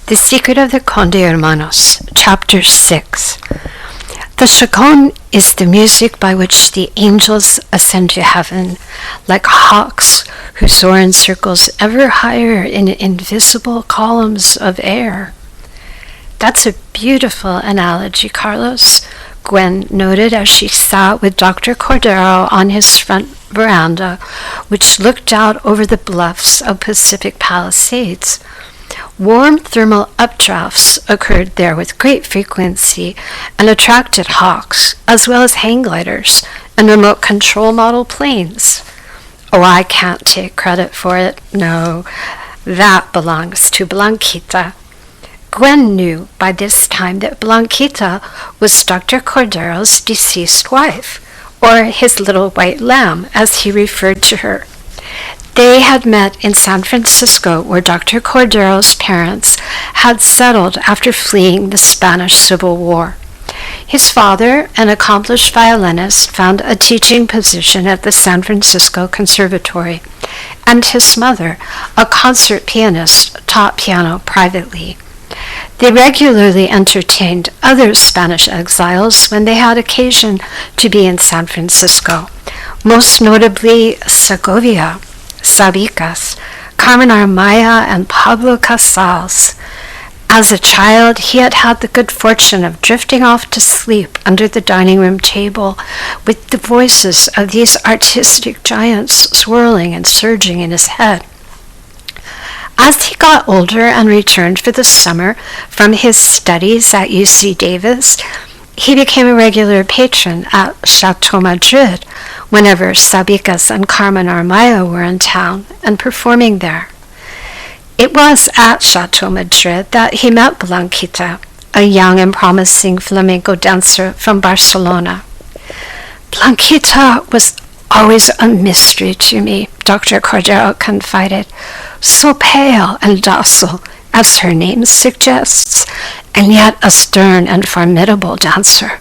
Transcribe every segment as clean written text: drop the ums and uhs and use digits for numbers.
The Secret of the Conde Hermanos, Chapter 6. The Chaconne is the music by which the angels ascend to heaven, like hawks who soar in circles ever higher in invisible columns of air. That's a beautiful analogy, Carlos, Gwen noted as she sat with Dr. Cordero on his front veranda, which looked out over the bluffs of Pacific Palisades. Warm thermal updrafts occurred there with great frequency and attracted hawks, as well as hang gliders and remote control model planes. Oh, I can't take credit for it. No, that belongs to Blanquita. Gwen knew by this time that Blanquita was Dr. Cordero's deceased wife, or his little white lamb, as he referred to her. They had met in San Francisco, where Dr. Cordero's parents had settled after fleeing the Spanish Civil War. His father, an accomplished violinist, found a teaching position at the San Francisco Conservatory, and his mother, a concert pianist, taught piano privately. They regularly entertained other Spanish exiles when they had occasion to be in San Francisco, most notably Segovia, Sabicas, Carmen Armaya, and Pablo Casals. As a child, he had had the good fortune of drifting off to sleep under the dining room table with the voices of these artistic giants swirling and surging in his head. As he got older and returned for the summer from his studies at UC Davis, he became a regular patron at Chateau Madrid whenever Sabicas and Carmen Armaya were in town and performing there. It was at Chateau Madrid that he met Blanquita, a young and promising flamenco dancer from Barcelona. Blanquita was always a mystery to me, Dr. Cordero confided, so pale and docile, as her name suggests, and yet a stern and formidable dancer.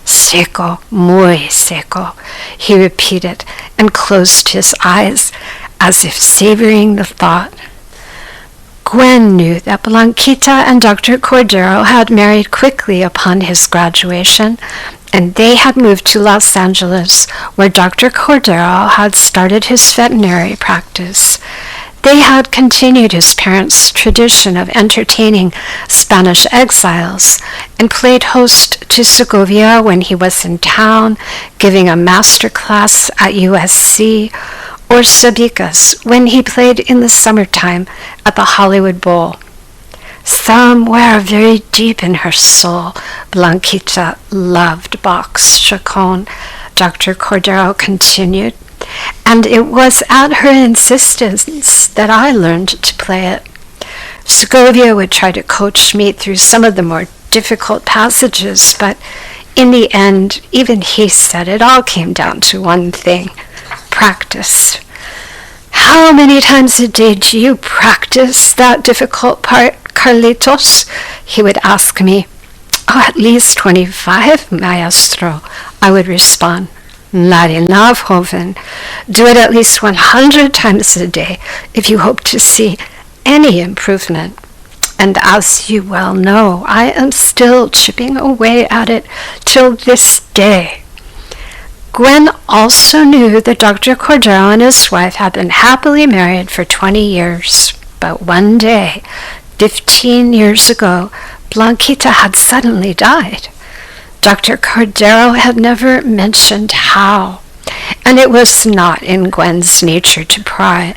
Seco, muy seco, he repeated, and closed his eyes as if savoring the thought. Gwen knew that Blanquita and Dr. Cordero had married quickly upon his graduation, and they had moved to Los Angeles, where Dr. Cordero had started his veterinary practice. They had continued his parents' tradition of entertaining Spanish exiles and played host to Segovia when he was in town, giving a master class at USC, or Sabicas when he played in the summertime at the Hollywood Bowl. Somewhere very deep in her soul, Blanquita loved Bach's Chaconne, Dr. Cordero continued, and it was at her insistence that I learned to play it. Segovia would try to coach me through some of the more difficult passages, but in the end, even he said it all came down to one thing: practice. How many times a day do you practice that difficult part, Carlitos? He would ask me. Oh, at least 25, maestro, I would respond. Not enough, Joven. Do it at least 100 times a day if you hope to see any improvement. And as you well know, I am still chipping away at it till this day. Gwen also knew that Dr. Cordero and his wife had been happily married for 20 years. But one day, 15 years ago, Blanquita had suddenly died. Dr. Cordero had never mentioned how, and it was not in Gwen's nature to pry,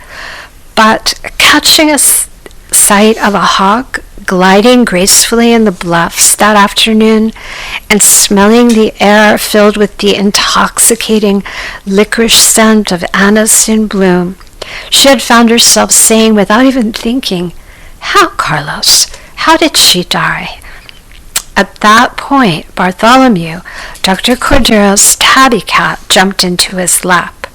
but catching a sight of a hawk gliding gracefully in the bluffs that afternoon and smelling the air filled with the intoxicating licorice scent of anise in bloom, she had found herself saying without even thinking, "How, Carlos? How did she die?" At that point, Bartholomew, Dr. Cordero's tabby cat, jumped into his lap.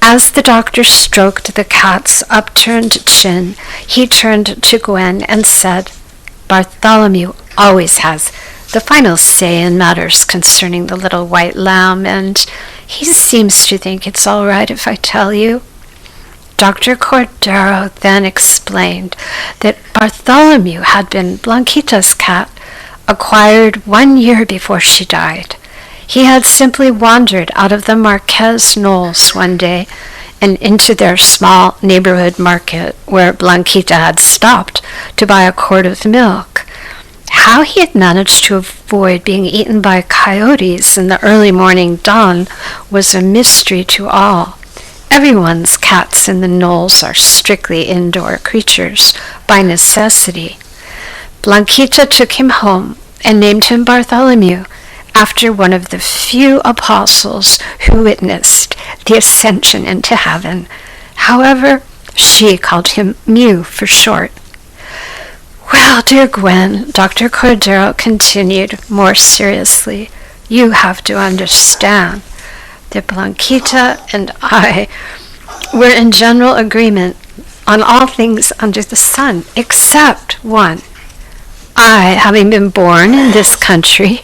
As the doctor stroked the cat's upturned chin, he turned to Gwen and said, "Bartholomew always has the final say in matters concerning the little white lamb, and he seems to think it's all right if I tell you." Dr. Cordero then explained that Bartholomew had been Blanquita's cat, acquired 1 year before she died. He had simply wandered out of the Marquez Knolls one day and into their small neighborhood market where Blanquita had stopped to buy a quart of milk. How he had managed to avoid being eaten by coyotes in the early morning dawn was a mystery to all. Everyone's cats in the Knolls are strictly indoor creatures by necessity. Blanquita took him home and named him Bartholomew, after one of the few apostles who witnessed the ascension into heaven. However, she called him Mew for short. Well, dear Gwen, Dr. Cordero continued more seriously, you have to understand that Blanquita and I were in general agreement on all things under the sun, except one. I, having been born in this country,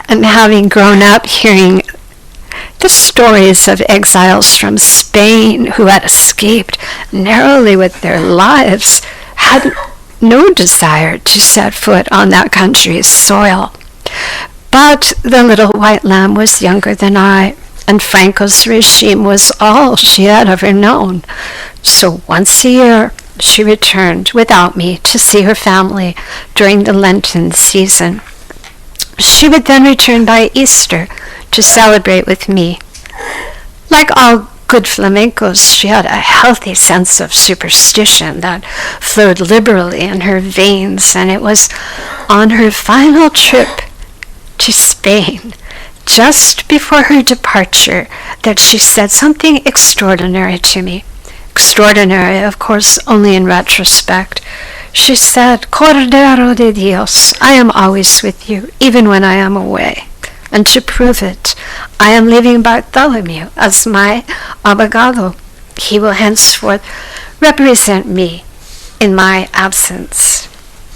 and having grown up hearing the stories of exiles from Spain who had escaped narrowly with their lives, had no desire to set foot on that country's soil. But the little white lamb was younger than I, and Franco's regime was all she had ever known. So once a year, she returned without me to see her family during the Lenten season. She would then return by Easter to celebrate with me. Like all good flamencos, she had a healthy sense of superstition that flowed liberally in her veins, and it was on her final trip to Spain, just before her departure, that she said something extraordinary to me. Extraordinary, of course, only in retrospect. She said, Cordero de Dios, I am always with you, even when I am away. And to prove it, I am leaving Bartholomew as my abogado. He will henceforth represent me in my absence.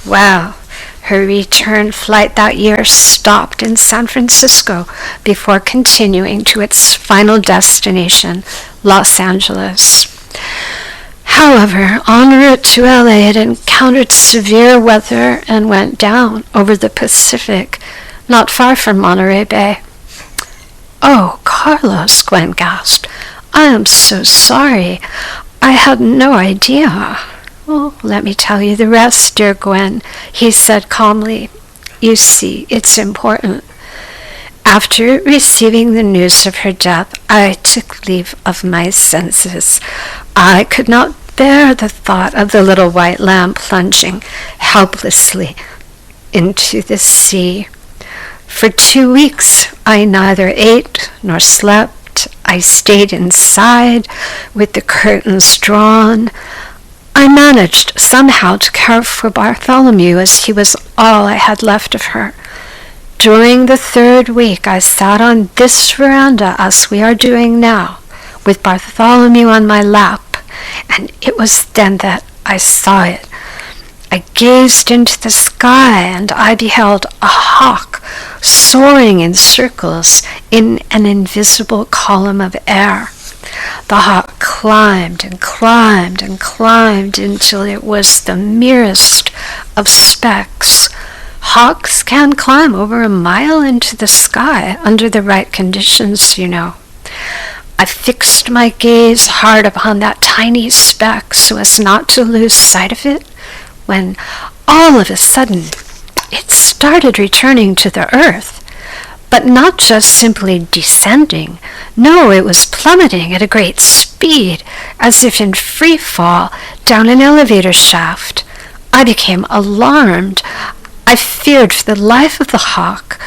Well, her return flight that year stopped in San Francisco before continuing to its final destination, Los Angeles. However, en route to LA, it encountered severe weather and went down over the Pacific, not far from Monterey Bay. Oh, Carlos, Gwen gasped. I am so sorry. I had no idea. Well, let me tell you the rest, dear Gwen, he said calmly. You see, it's important. After receiving the news of her death, I took leave of my senses. I could not bear the thought of the little white lamb plunging helplessly into the sea. For 2 weeks, I neither ate nor slept. I stayed inside with the curtains drawn. I managed somehow to care for Bartholomew, as he was all I had left of her. During the 3rd week, I sat on this veranda as we are doing now, with Bartholomew on my lap, and it was then that I saw it. I gazed into the sky, and I beheld a hawk soaring in circles in an invisible column of air. The hawk climbed and climbed and climbed until it was the merest of specks. Hawks can climb over a mile into the sky under the right conditions, you know. I fixed my gaze hard upon that tiny speck so as not to lose sight of it, when all of a sudden it started returning to the earth. But not just simply descending. No, it was plummeting at a great speed, as if in free fall down an elevator shaft. I became alarmed. I feared for the life of the hawk,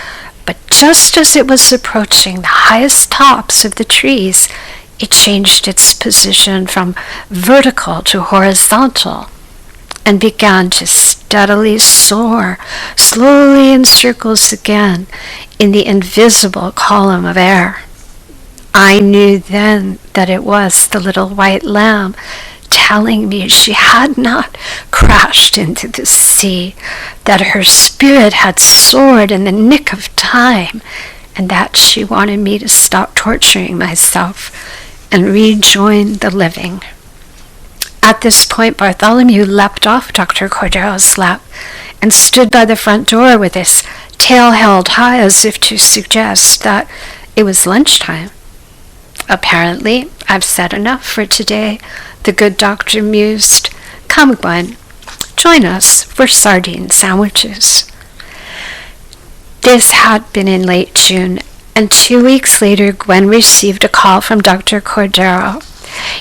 but just as it was approaching the highest tops of the trees, it changed its position from vertical to horizontal and began to steadily soar, slowly in circles again, in the invisible column of air. I knew then that it was the little white lamb telling me she had not crashed into the sea, that her spirit had soared in the nick of time, and that she wanted me to stop torturing myself and rejoin the living. At this point, Bartholomew leapt off Dr. Cordero's lap and stood by the front door with his tail held high as if to suggest that it was lunchtime. Apparently, I've said enough for today, the good doctor mused. Come, Gwen, join us for sardine sandwiches. This had been in late June, and 2 weeks later Gwen received a call from Dr. Cordero.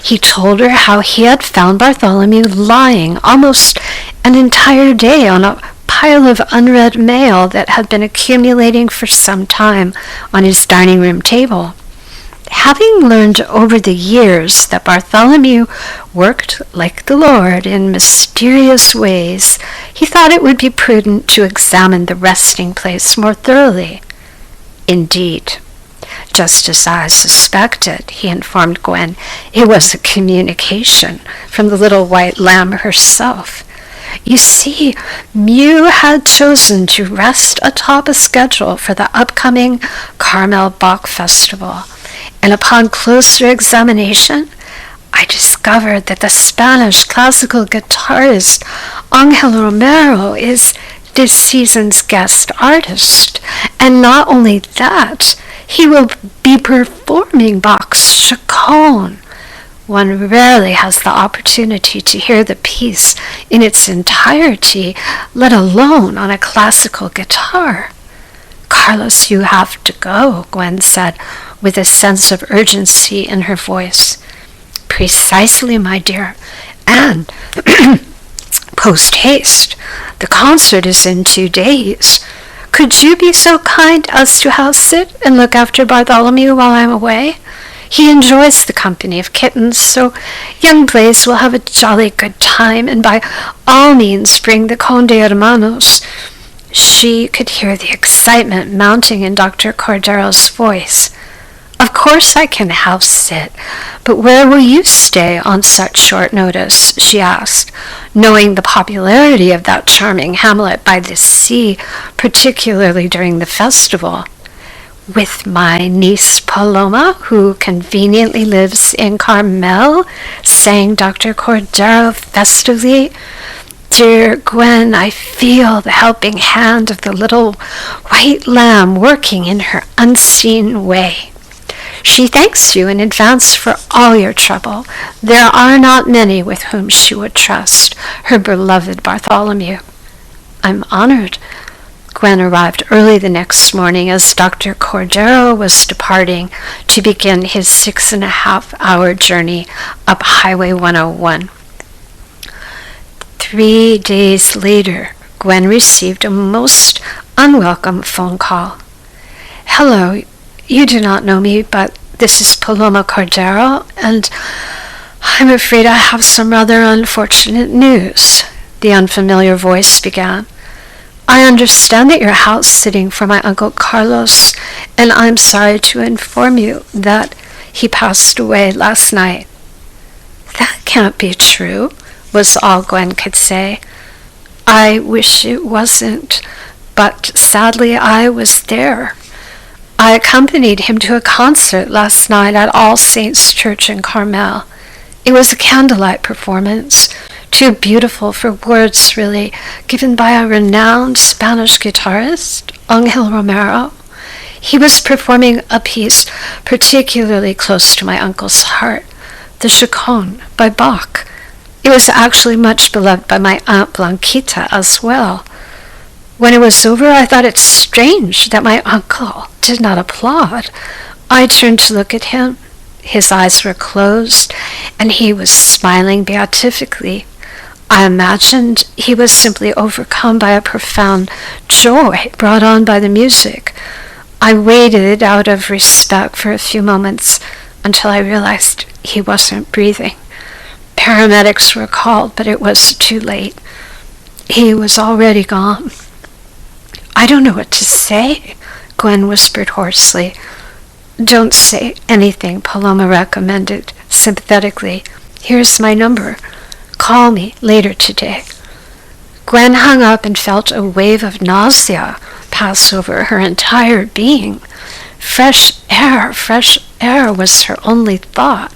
He told her how he had found Bartholomew lying almost an entire day on a pile of unread mail that had been accumulating for some time on his dining room table. Having learned over the years that Bartholomew worked like the Lord in mysterious ways, he thought it would be prudent to examine the resting place more thoroughly. Indeed, just as I suspected, he informed Gwen, it was a communication from the little white lamb herself. You see, Mew had chosen to rest atop a schedule for the upcoming Carmel Bach Festival, and upon closer examination, I discovered that the Spanish classical guitarist Ángel Romero is this season's guest artist, and not only that, he will be performing Bach's Chaconne. One rarely has the opportunity to hear the piece in its entirety, let alone on a classical guitar. Carlos, you have to go, Gwen said, with a sense of urgency in her voice. Precisely, my dear, and post-haste. The concert is in 2 days. Could you be so kind as to house it and look after Bartholomew while I'm away? He enjoys the company of kittens, so young Blaise will have a jolly good time, and by all means bring the Conde Hermanos. She could hear the excitement mounting in Dr. Cordero's voice. Of course I can house sit, but where will you stay on such short notice? She asked, knowing the popularity of that charming hamlet by the sea, particularly during the festival. With my niece Paloma, who conveniently lives in Carmel, sang Dr. Cordero festively. Dear Gwen, I feel the helping hand of the little white lamb working in her unseen way. She thanks you in advance for all your trouble. There are not many with whom she would trust her beloved Bartholomew. I'm honored. Gwen arrived early the next morning as Dr. Cordero was departing to begin his 6.5-hour journey up Highway 101. 3 days later, Gwen received a most unwelcome phone call. Hello, you do not know me, but this is Paloma Cordero, and I'm afraid I have some rather unfortunate news, the unfamiliar voice began. I understand that you're house-sitting for my Uncle Carlos, and I'm sorry to inform you that he passed away last night. That can't be true, was all Gwen could say. I wish it wasn't, but sadly I was there. I accompanied him to a concert last night at All Saints Church in Carmel. It was a candlelight performance, too beautiful for words really, given by a renowned Spanish guitarist, Ángel Romero. He was performing a piece particularly close to my uncle's heart, the Chaconne by Bach. It was actually much beloved by my Aunt Blanquita as well. When it was over, I thought it strange that my uncle did not applaud. I turned to look at him. His eyes were closed, and he was smiling beatifically. I imagined he was simply overcome by a profound joy brought on by the music. I waited out of respect for a few moments until I realized he wasn't breathing. Paramedics were called, but it was too late. He was already gone. I don't know what to say, Gwen whispered hoarsely. Don't say anything, Paloma recommended sympathetically. Here's my number. Call me later today. Gwen hung up and felt a wave of nausea pass over her entire being. Fresh air air was her only thought.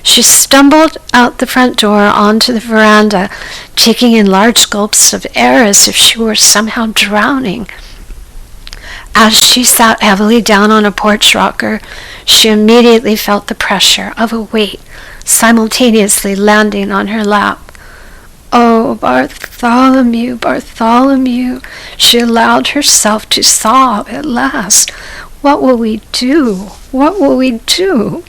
She stumbled out the front door onto the veranda, taking in large gulps of air as if she were somehow drowning. As she sat heavily down on a porch rocker, she immediately felt the pressure of a weight simultaneously landing on her lap. "Oh, Bartholomew, Bartholomew," she allowed herself to sob at last. "What will we do? What will we do?"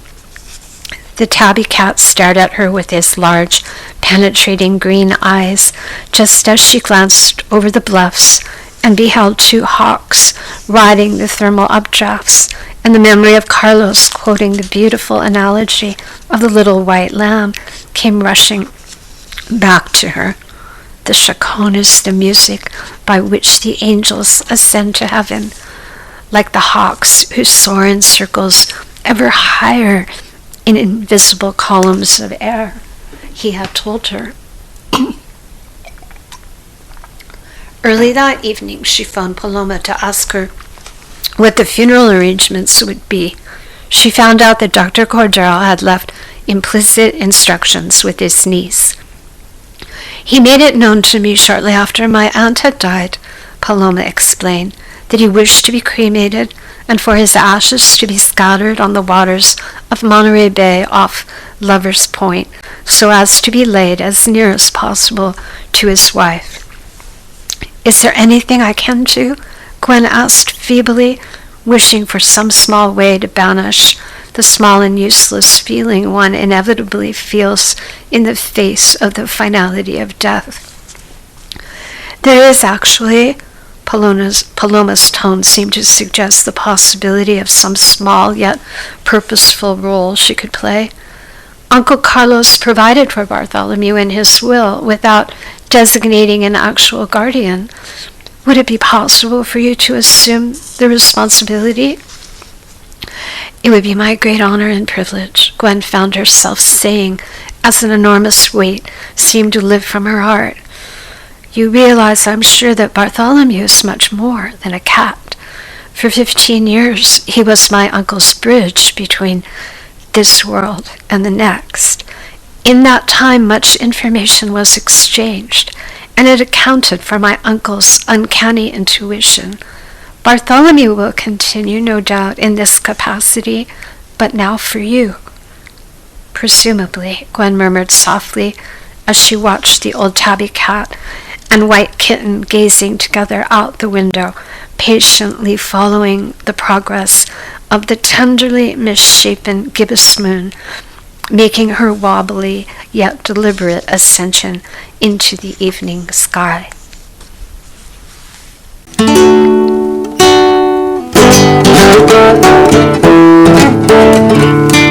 The tabby cat stared at her with his large, penetrating green eyes, just as she glanced over the bluffs and beheld two hawks riding the thermal updrafts, and the memory of Carlos quoting the beautiful analogy of the little white lamb came rushing back to her. The Chaconne is the music by which the angels ascend to heaven, like the hawks who soar in circles ever higher in invisible columns of air, he had told her. Early that evening, she phoned Paloma to ask her what the funeral arrangements would be. She found out that Dr. Cordero had left implicit instructions with his niece. "He made it known to me shortly after my aunt had died," Paloma explained, "that he wished to be cremated and for his ashes to be scattered on the waters of Monterey Bay off Lover's Point, so as to be laid as near as possible to his wife." "Is there anything I can do?" Gwen asked feebly, wishing for some small way to banish the small and useless feeling one inevitably feels in the face of the finality of death. "There is actually," Paloma's tone seemed to suggest the possibility of some small yet purposeful role she could play. "Uncle Carlos provided for Bartholomew in his will without designating an actual guardian. Would it be possible for you to assume the responsibility?" "It would be my great honor and privilege," Gwen found herself saying as an enormous weight seemed to lift from her heart. "You realize, I'm sure, that Bartholomew is much more than a cat. For 15 years, he was my uncle's bridge between this world and the next. In that time, much information was exchanged, and it accounted for my uncle's uncanny intuition. Bartholomew will continue, no doubt, in this capacity, but now for you." "Presumably," Gwen murmured softly as she watched the old tabby cat and white kitten gazing together out the window, patiently following the progress of the tenderly misshapen gibbous moon, making her wobbly yet deliberate ascension into the evening sky.